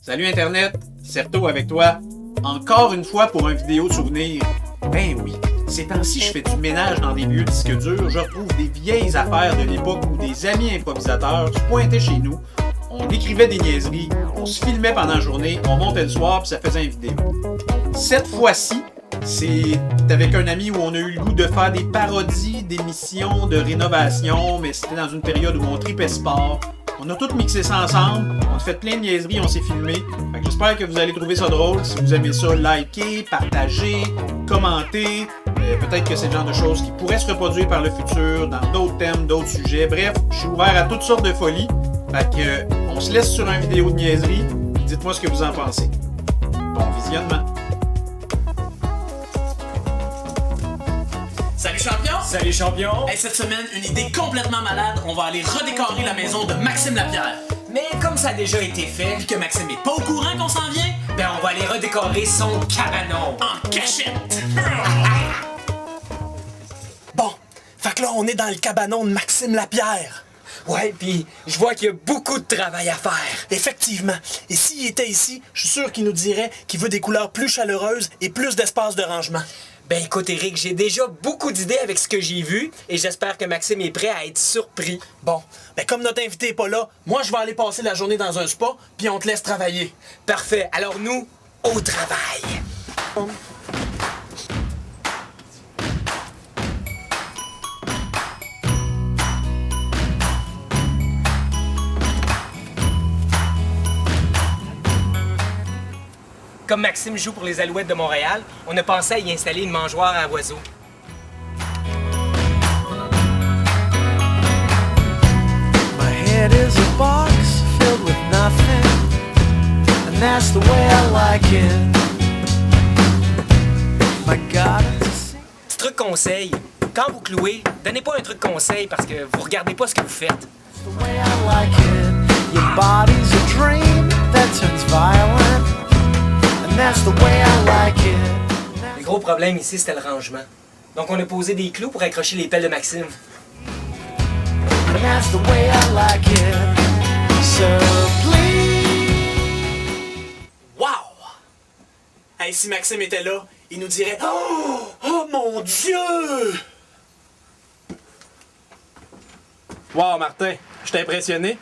Salut Internet, Certo avec toi. Encore une fois pour un vidéo souvenir. Ben oui, ces temps-ci je fais du ménage dans des vieux disques durs, je retrouve des vieilles affaires de l'époque où des amis improvisateurs se pointaient chez nous, on écrivait des niaiseries, on se filmait pendant la journée, on montait le soir puis ça faisait une vidéo. Cette fois-ci, c'est avec un ami où on a eu le goût de faire des parodies d'émissions de rénovation, mais c'était dans une période où on tripait sport. On a tout mixé ça ensemble, on a fait plein de niaiseries, on s'est filmé. Fait que j'espère que vous allez trouver ça drôle. Si vous aimez ça, likez, partagez, commentez. Peut-être que c'est le genre de choses qui pourraient se reproduire par le futur, dans d'autres thèmes, d'autres sujets. Bref, je suis ouvert à toutes sortes de folies. Fait que on se laisse sur une vidéo de niaiserie. Dites-moi ce que vous en pensez. Bon visionnement. Salut champion! Salut champion! Hey, cette semaine, une idée complètement malade, on va aller redécorer la maison de Maxime Lapierre. Mais comme ça a déjà été fait, Puis que Maxime est pas au courant qu'on s'en vient, ben on va aller redécorer son cabanon. en cachette! Bon, fait que là, on est dans le cabanon de Maxime Lapierre. Ouais, puis je vois qu'il y a beaucoup de travail à faire. Effectivement. Et s'il était ici, je suis sûr qu'il nous dirait qu'il veut des couleurs plus chaleureuses et plus d'espace de rangement. Ben écoute Eric, j'ai déjà beaucoup d'idées avec ce que j'ai vu et j'espère que Maxime est prêt à être surpris. Bon, ben comme notre invité est pas là, moi je vais aller passer la journée dans un spa, puis on te laisse travailler. Parfait, alors nous, au travail. Comme Maxime joue pour les Alouettes de Montréal, on a pensé à y installer une mangeoire à oiseaux. My head is a box filled with nothing, and that's the way I like it. My God, it's a Petit truc conseil, quand vous clouez, donnez pas un truc conseil parce que vous regardez pas ce que vous faites. the way I like it. Your body's a dream that turns violent, and that's the way I like it. Le gros problème ici, c'était le rangement. Donc on a posé des clous pour accrocher les pelles de Maxime. And that's the way I like it. So please. Wow! Hey, si Maxime était là, il nous dirait Oh! Oh mon Dieu! Wow, Martin, je t'ai impressionné.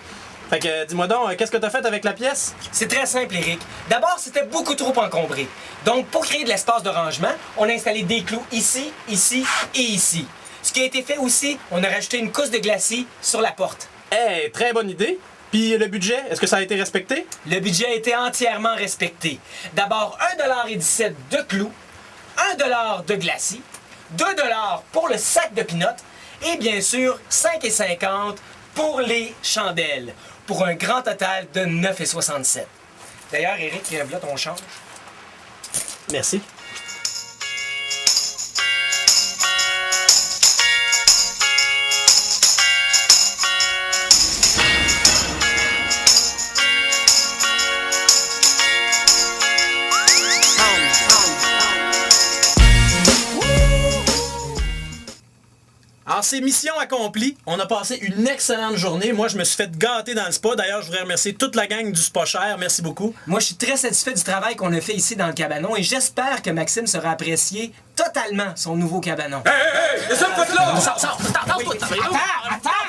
Fait que dis-moi donc, qu'est-ce que t'as fait avec la pièce? C'est très simple, Eric. D'abord, c'était beaucoup trop encombré. Donc, pour créer de l'espace de rangement, on a installé des clous ici, ici et ici. Ce qui a été fait aussi, on a rajouté une couche de glacis sur la porte. Hey, très bonne idée. Puis le budget, est-ce que ça a été respecté? Le budget a été entièrement respecté. D'abord, 1,17$ de clous, 1$ de glacis, 2$ pour le sac de peanuts et bien sûr 5,50$ pour les chandelles, pour un grand total de 9,67$. D'ailleurs, Eric, là ton change. Merci. Alors, c'est mission accomplie. On a passé une excellente journée. Moi, je me suis fait gâter dans le spa. D'ailleurs, je voudrais remercier toute la gang du Spa Cher. Merci beaucoup. Moi, je suis très satisfait du travail qu'on a fait ici dans le cabanon et j'espère que Maxime sera apprécié totalement son nouveau cabanon. Attends,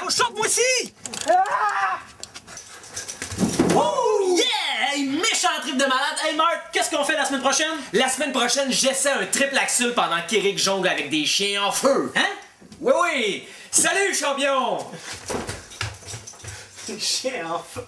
faut choc moi aussi! Oh yeah! Hey, méchant trip de malade! Hey Marc, qu'est-ce qu'on fait la semaine prochaine? La semaine prochaine, j'essaie un triple axle pendant qu'Eric jongle avec des chiens en feu. Hein? Oui, oui! Salut, champion! Chien en feu.